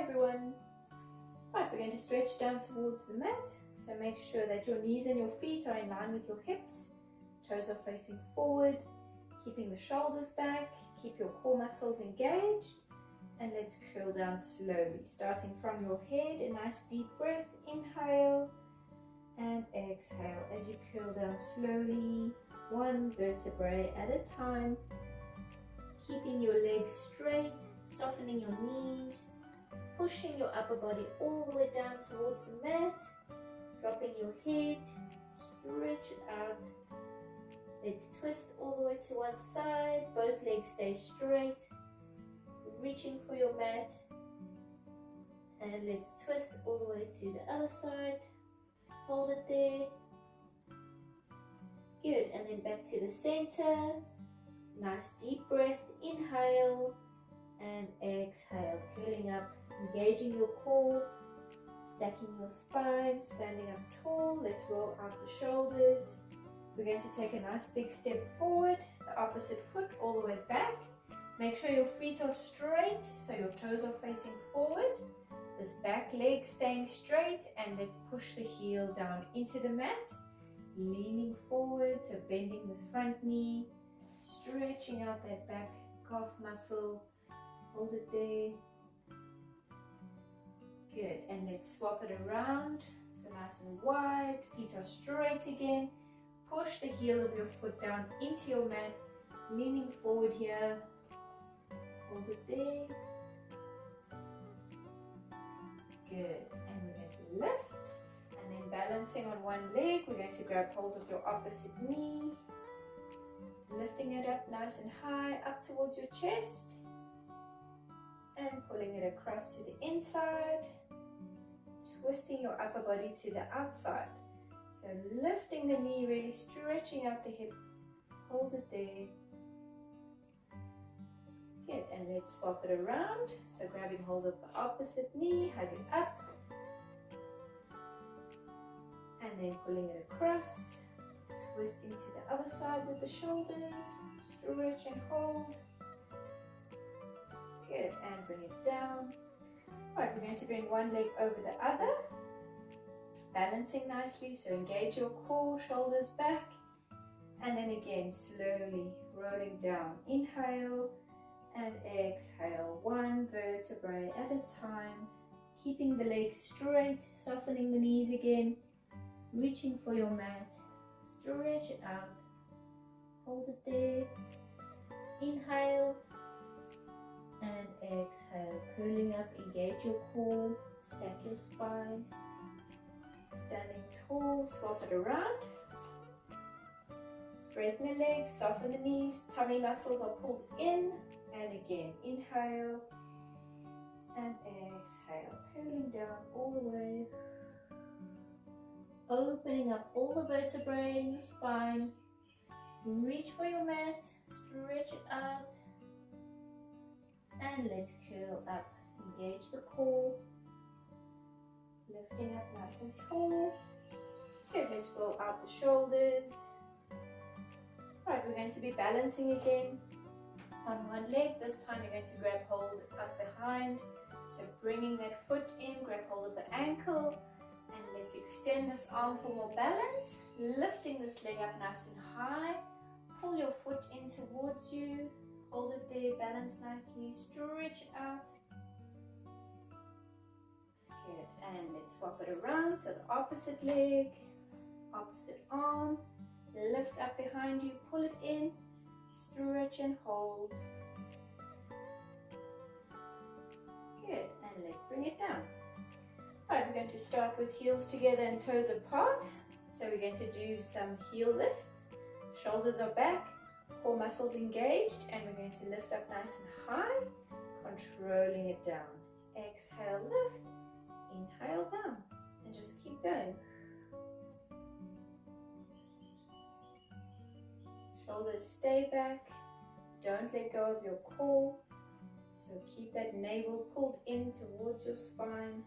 everyone. Right, we're going to stretch down towards the mat. So make sure that your knees and your feet are in line with your hips. Toes are facing forward, keeping the shoulders back. Keep your core muscles engaged. And let's curl down slowly, starting from your head. A nice deep breath. Inhale and exhale as you curl down slowly, one vertebrae at a time. Keeping your legs straight, softening your knees, pushing your upper body all the way down towards the mat, dropping your head, stretch it out. Let's twist all the way to one side, both legs stay straight, reaching for your mat, and let's twist all the way to the other side, hold it there, good, and then back to the center, nice deep breath, inhale and exhale, curling up, engaging your core, stacking your spine, standing up tall. Let's roll out the shoulders. We're going to take a nice big step forward, the opposite foot all the way back. Make sure your feet are straight, so your toes are facing forward. This back leg staying straight, and let's push the heel down into the mat, leaning forward, so bending this front knee, stretching out that back calf muscle. Hold it there. Good, and let's swap it around, so nice and wide, feet are straight again. Push the heel of your foot down into your mat, leaning forward here. Hold it there. Good, and we're going to lift, and then balancing on one leg, we're going to grab hold of your opposite knee, lifting it up nice and high, up towards your chest, and pulling it across to the inside, twisting your upper body to the outside. So lifting the knee, really stretching out the hip, hold it there. Good, and let's swap it around. So grabbing hold of the opposite knee, hug it up, and then pulling it across, twisting to the other side with the shoulders, stretch and hold. Good, and bring it down. Alright, we're going to bring one leg over the other, balancing nicely, so engage your core, shoulders back, and then again slowly rolling down. Inhale and exhale, one vertebrae at a time, keeping the legs straight, softening the knees again, reaching for your mat, stretch it out, hold it there, inhale and exhale, curling up, engage your core, stack your spine, standing tall, swap it around, straighten the legs, soften the knees, tummy muscles are pulled in, and again, inhale and exhale, curling down all the way, opening up all the vertebrae in your spine, reach for your mat, stretch it out, and let's curl up, engage the core, lifting up nice and tall. Good, let's roll out the shoulders. Alright, we're going to be balancing again on one leg. This time you're going to grab hold up behind, so bringing that foot in, grab hold of the ankle, and let's extend this arm for more balance, lifting this leg up nice and high, pull your foot in towards you, hold it there, balance nicely, stretch out. Good, and let's swap it around, so the opposite leg, opposite arm, lift up behind you, pull it in, stretch and hold. Good, and let's bring it down. Alright, we're going to start with heels together and toes apart. So we're going to do some heel lifts. Shoulders are back, core muscles engaged, and we're going to lift up nice and high, controlling it down. Exhale, lift, inhale down, and just keep going. Shoulders stay back, don't let go of your core, so keep that navel pulled in towards your spine.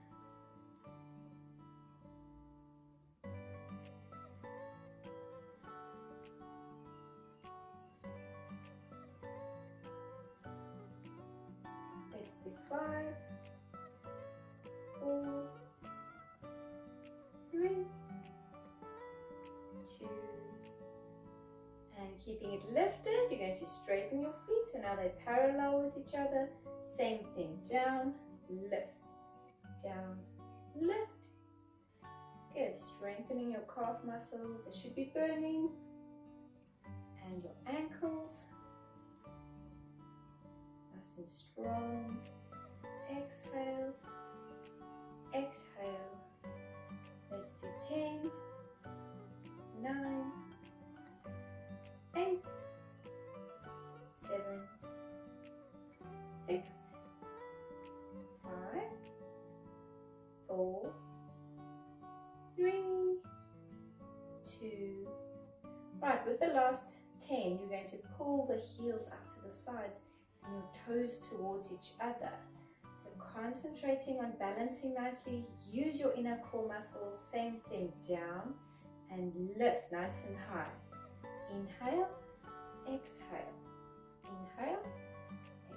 Let's do 5, keeping it lifted, you're going to straighten your feet. So now they're parallel with each other. Same thing, down, lift, down, lift. Good, strengthening your calf muscles. They should be burning. And your ankles. Nice and strong. Exhale, exhale. Let's do 10, 9, 8, 7, 6, 5, 4, 3, 2. Right, with the last 10, you're going to pull the heels out to the sides and your toes towards each other. So concentrating on balancing nicely. Use your inner core muscles. Same thing, down and lift nice and high. Inhale, exhale. Inhale,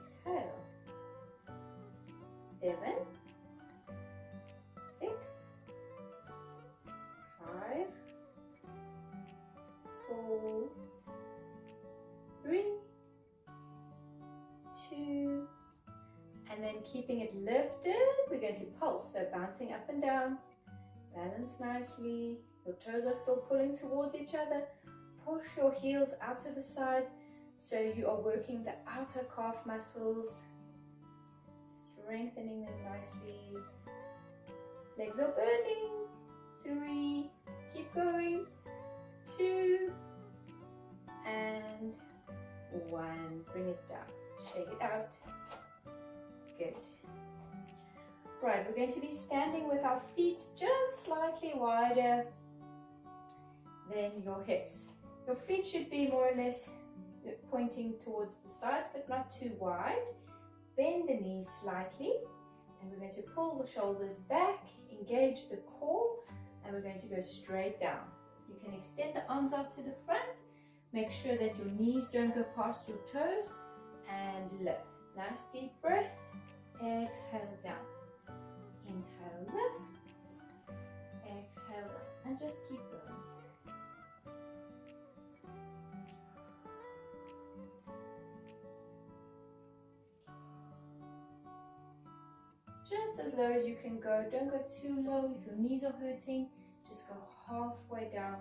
exhale. 7, 6, 5, 4, 3, 2, and then keeping it lifted, we're going to pulse. So bouncing up and down, balance nicely. Your toes are still pulling towards each other. Push your heels out to the sides so you are working the outer calf muscles, strengthening them nicely. Legs are burning. 3, keep going. 2, and 1. Bring it down. Shake it out. Good. Right, we're going to be standing with our feet just slightly wider than your hips. Your feet should be more or less pointing towards the sides, but not too wide. Bend the knees slightly, and we're going to pull the shoulders back, engage the core, and we're going to go straight down. You can extend the arms out to the front. Make sure that your knees don't go past your toes, and lift. Nice deep breath. Exhale down. Inhale, lift. Exhale down. And just keep going. Just as low as you can go. Don't go too low. If your knees are hurting, just go halfway down.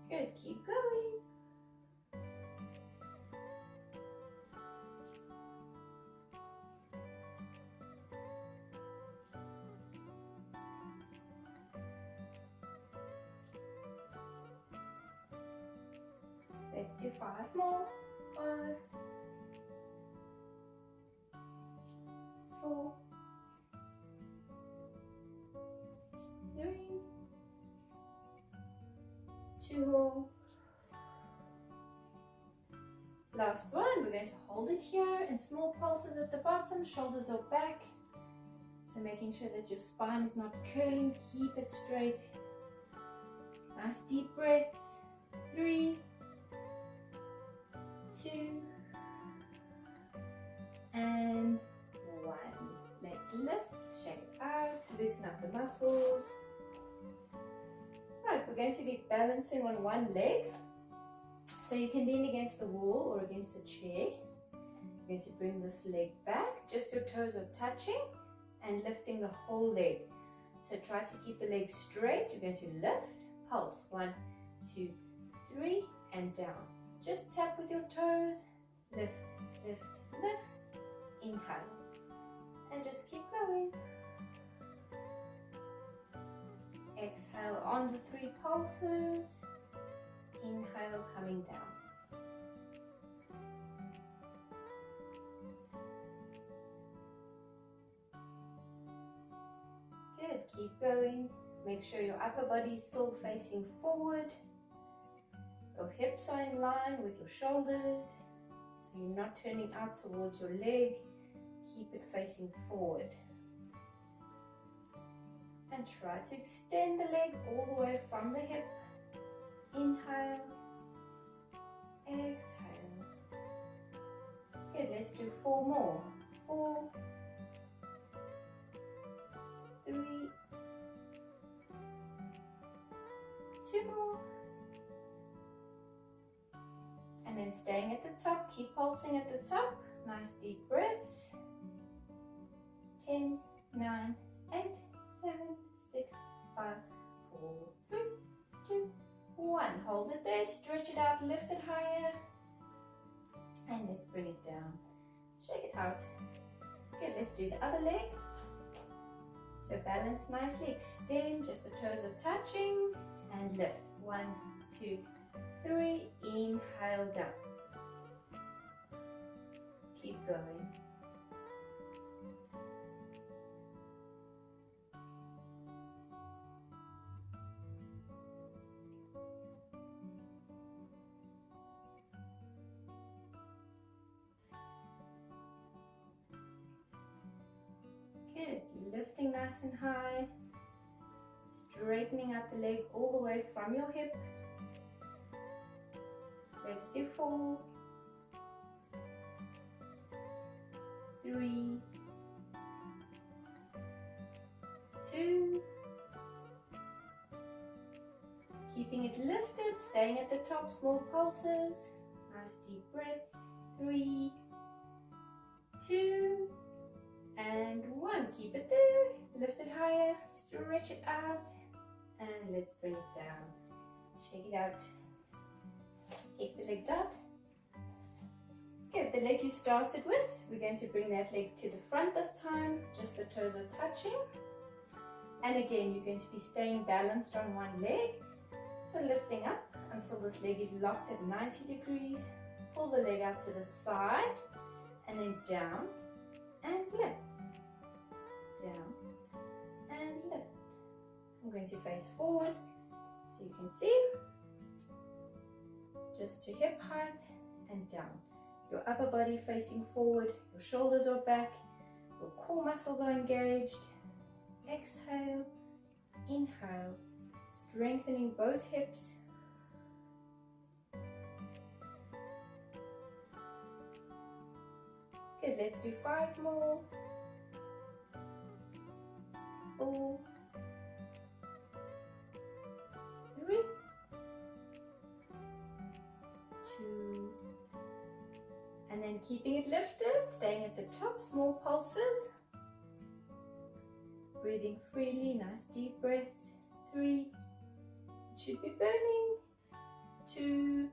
Good, keep going. Let's do 5 more. 5, 4, 3, 2 more. Last one, we're going to hold it here in small pulses at the bottom, shoulders are back. So making sure that your spine is not curling, keep it straight. Nice deep breaths. 3, 2, and 1. Let's lift, shake it out, loosen up the muscles. Right, we're going to be balancing on one leg. So you can lean against the wall or against a chair. You're going to bring this leg back, just your toes are touching and lifting the whole leg. So try to keep the leg straight. You're going to lift, pulse, 1, 2, 3, and down. Just tap with your toes, lift, lift, lift, inhale, and just keep going. Exhale on the 3 pulses, inhale coming down. Good, keep going. Make sure your upper body is still facing forward. Your hips are in line with your shoulders, so you're not turning out towards your leg. Keep it facing forward. And try to extend the leg all the way from the hip. Inhale, exhale. Good, let's do 4 more. 4, more. And then staying at the top, keep pulsing at the top. Nice deep breaths. 10, 9, 8, 7, 6, 5, 4, 3, 2, 1. Hold it there, stretch it out, lift it higher. And let's bring it down. Shake it out. Good, let's do the other leg. So balance nicely, extend, just the toes are touching, and lift. 1, 2, 3, inhale down. Keep going. Good, lifting nice and high, straightening out the leg all the way from your hip. Let's do 4, 3, 2, keeping it lifted, staying at the top, small pulses, nice deep breath, 3, 2, and 1. Keep it there, lift it higher, stretch it out, and let's bring it down. Shake it out. Take the legs out. Good, the leg you started with, we're going to bring that leg to the front this time, just the toes are touching. And again, you're going to be staying balanced on one leg. So lifting up until this leg is locked at 90 degrees. Pull the leg out to the side, and then down, and lift. Down, and lift. I'm going to face forward, so you can see. Just to hip height and down. Your upper body facing forward, your shoulders are back, your core muscles are engaged. Exhale, inhale, strengthening both hips. Good, let's do 5 more. 4, 3, 2, and then keeping it lifted, staying at the top, small pulses. Breathing freely, nice deep breaths. 3, it should be burning. 2,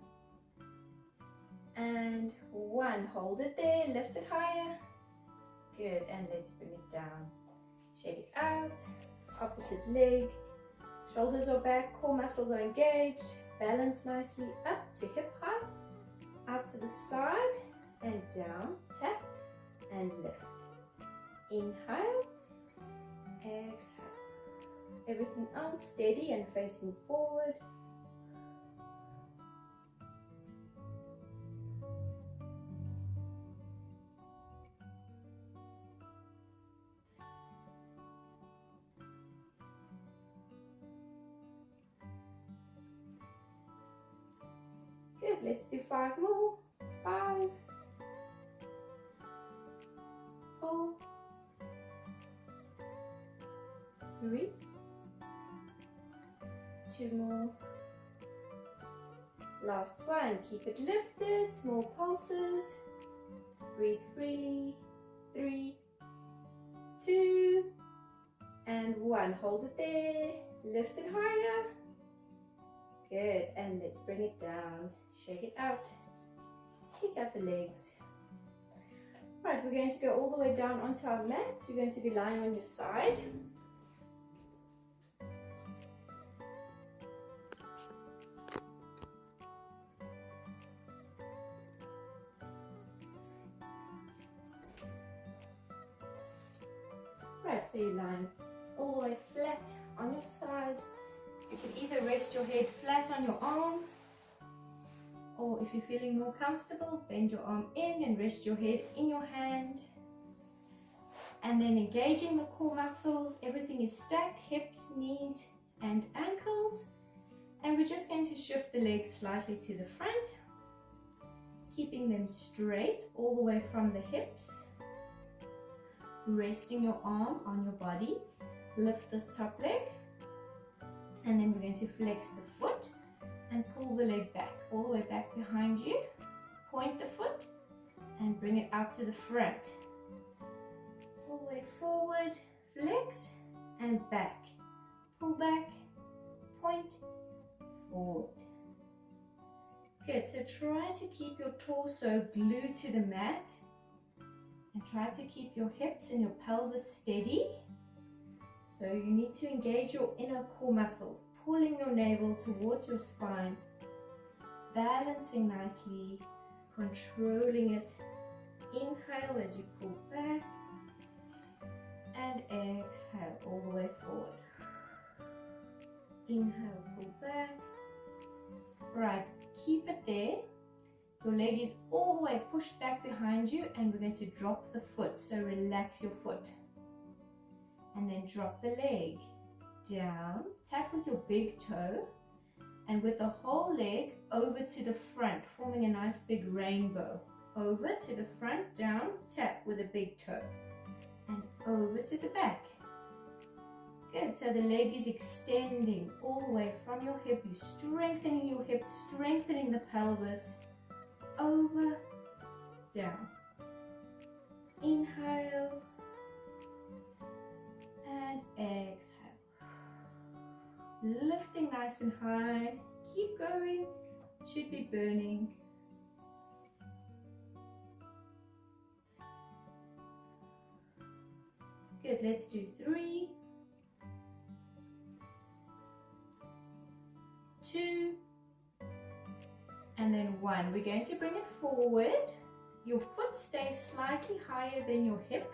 and 1. Hold it there, lift it higher. Good, and let's bring it down. Shake it out, opposite leg. Shoulders are back, core muscles are engaged. Balance nicely up to hip height, out to the side and down, tap and lift. Inhale, exhale. Everything else steady and facing forward. Good, let's do 5 more. 5, 4, 3, 2 more. Last one, keep it lifted, small pulses. Breathe freely. 3, 2, and 1. Hold it there, lift it higher. Good, and let's bring it down. Shake it out. Kick out the legs. Right, we're going to go all the way down onto our mat. You're going to be lying on your side. Right, so you're lying all the way flat on your side. You can either rest your head flat on your arm, or if you're feeling more comfortable, bend your arm in and rest your head in your hand. And then engaging the core muscles, everything is stacked, hips, knees and ankles. And we're just going to shift the legs slightly to the front, keeping them straight all the way from the hips. Resting your arm on your body, lift this top leg. And then we're going to flex the foot and pull the leg back, all the way back behind you. Point the foot and bring it out to the front. All the way forward, flex and back. Pull back, point, forward. Good, so try to keep your torso glued to the mat and try to keep your hips and your pelvis steady. So you need to engage your inner core muscles, pulling your navel towards your spine, balancing nicely, controlling it. Inhale as you pull back and exhale all the way forward. Inhale, pull back. Right, keep it there. Your leg is all the way pushed back behind you and we're going to drop the foot. So relax your foot. And then drop the leg down. Tap with your big toe. And with the whole leg over to the front, forming a nice big rainbow. Over to the front, down, tap with a big toe. And over to the back. Good, so the leg is extending all the way from your hip. You're strengthening your hip, strengthening the pelvis. Over, down. Inhale. And exhale. Lifting nice and high. Keep going. It should be burning. Good, let's do 3, 2, and then 1. We're going to bring it forward. Your foot stays slightly higher than your hip,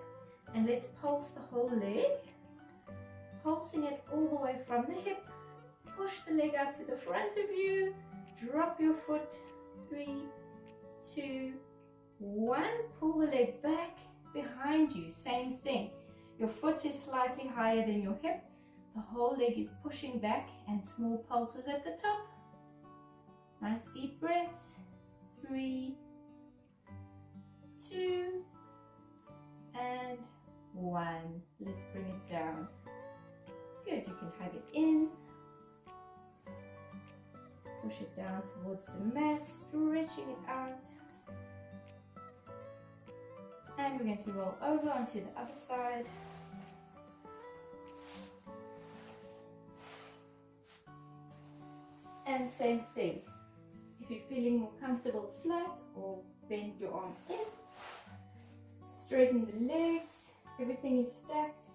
and let's pulse the whole leg. Pulsing it all the way from the hip. Push the leg out to the front of you. Drop your foot. 3, 2, 1. Pull the leg back behind you. Same thing. Your foot is slightly higher than your hip. The whole leg is pushing back and small pulses at the top. Nice deep breaths. 3, 2, and 1. Let's bring it down. Good, you can hug it in. Push it down towards the mat, stretching it out. And we're going to roll over onto the other side. And same thing. If you're feeling more comfortable flat or bend your arm in, straighten the legs, everything is stacked.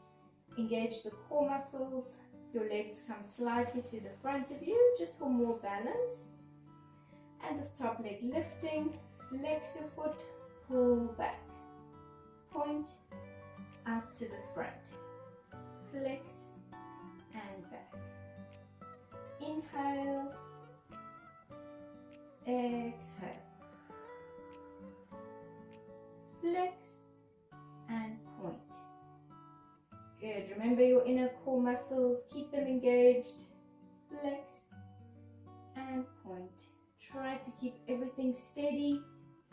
Engage the core muscles. Your legs come slightly to the front of you just for more balance. And the top leg lifting, flex your foot, pull back. Point out to the front. Flex and back. Inhale. Exhale. Flex and point. Good. Remember your inner core muscles. Keep them engaged. Flex and point. Try to keep everything steady.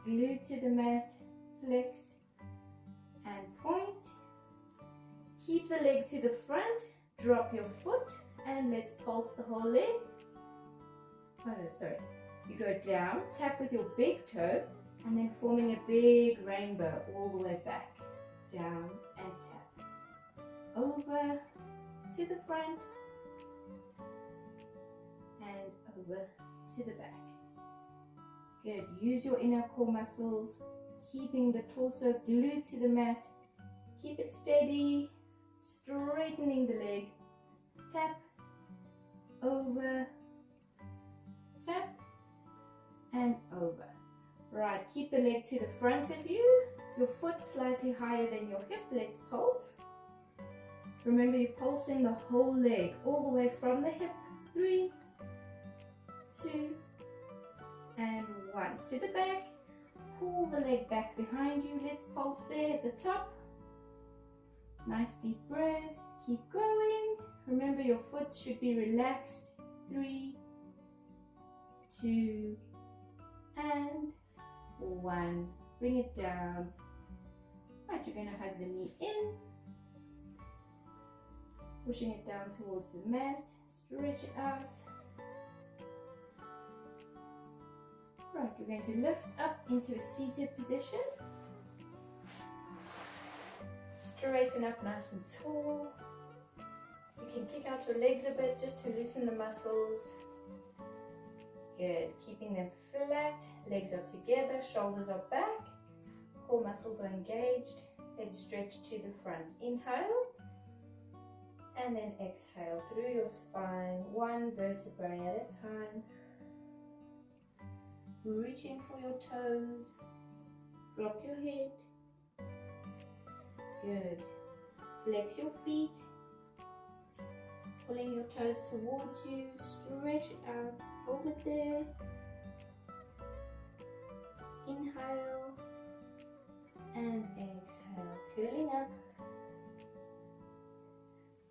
Glued to the mat. Flex and point. Keep the leg to the front. Drop your foot and let's pulse the whole leg. Oh no, sorry. You go down, tap with your big toe, and then forming a big rainbow all the way back. Down and tap. Over to the front and over to the back. Good. Use your inner core muscles, keeping the torso glued to the mat. Keep it steady, straightening the leg. Tap, over, tap, and over. Right, keep the leg to the front of you. Your foot slightly higher than your hip. Let's pulse. Remember, you're pulsing the whole leg all the way from the hip. 3, 2, and 1. To the back. Pull the leg back behind you. Let's pulse there at the top. Nice deep breaths. Keep going. Remember, your foot should be relaxed. 3, 2, and 1. Bring it down. Right, you're going to hug the knee in. Pushing it down towards the mat. Stretch it out. Alright, we're going to lift up into a seated position. Straighten up nice and tall. You can kick out your legs a bit just to loosen the muscles. Good. Keeping them flat. Legs are together. Shoulders are back. Core muscles are engaged. Let's stretch to the front. Inhale. And then exhale through your spine. One vertebrae at a time. Reaching for your toes. Drop your head. Good. Flex your feet. Pulling your toes towards you. Stretch out. Hold it there. Inhale. And exhale. Curling up.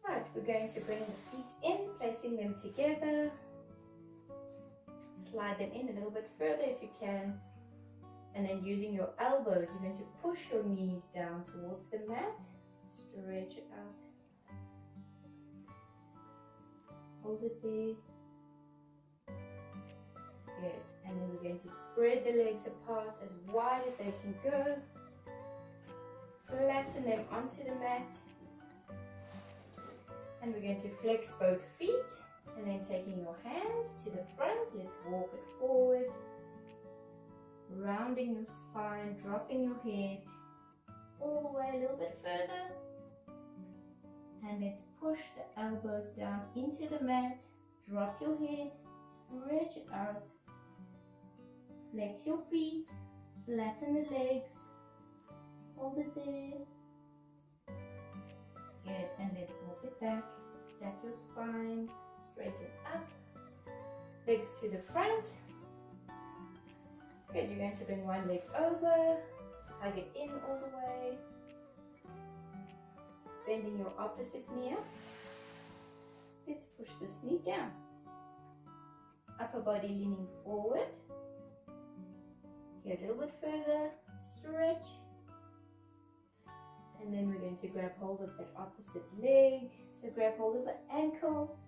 Right, we're going to bring the feet in, placing them together. Slide them in a little bit further if you can. And then using your elbows, you're going to push your knees down towards the mat. Stretch it out. Hold it there. Good. And then we're going to spread the legs apart as wide as they can go. Flatten them onto the mat. And we're going to flex both feet. And then taking your hands to the front, let's walk it forward. Rounding your spine, dropping your head all the way a little bit further. And let's push the elbows down into the mat. Drop your head, stretch it out. Flex your feet, flatten the legs. Hold it there. Good, and let's walk it back. Stack your spine, straighten up. Legs to the front. Good, you're going to bring one leg over, hug it in all the way. Bending your opposite knee up. Let's push this knee down. Upper body leaning forward. Get a little bit further, stretch. And then we're going to grab hold of that opposite leg. So grab hold of the ankle.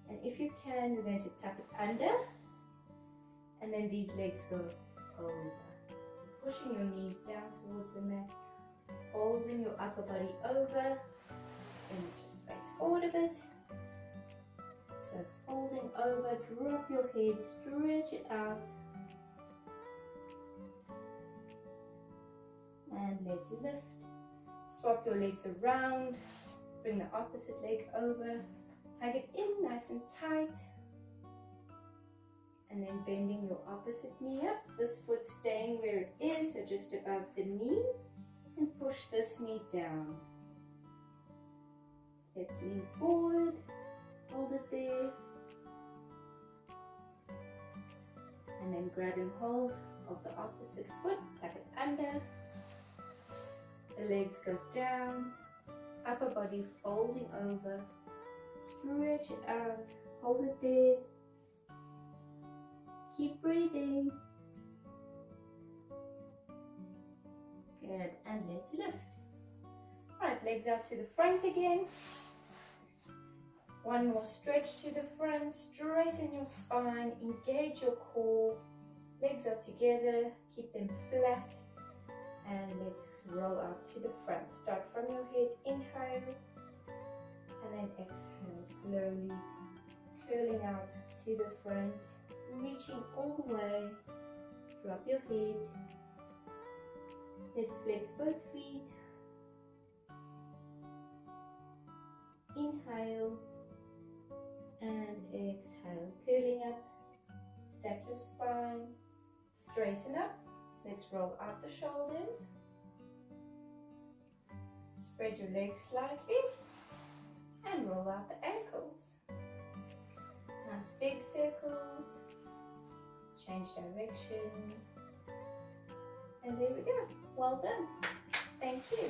And if you can, we're going to tuck it under. And then these legs go over. Pushing your knees down towards the mat. Folding your upper body over. And just face forward a bit. So folding over, drop your head, stretch it out. And let's lift. Swap your legs around. Bring the opposite leg over. Hug it in nice and tight. And then bending your opposite knee up. This foot staying where it is, so just above the knee. And push this knee down. Let's lean forward. Hold it there. And then grabbing hold of the opposite foot. Tuck it under. The legs go down. Upper body folding over. Stretch it out. Hold it there. Keep breathing. Good. And let's lift. Alright, legs out to the front again. One more stretch to the front. Straighten your spine. Engage your core. Legs are together. Keep them flat. And let's roll out to the front. Start from your head. Inhale. And then exhale slowly. Curling out to the front. Reaching all the way. Drop your head. Let's flex both feet. Inhale. And exhale. Curling up. Stack your spine. Straighten up. Let's roll out the shoulders. Spread your legs slightly. And roll out the ankles. Nice big circles. Change direction. And there we go. Well done. Thank you.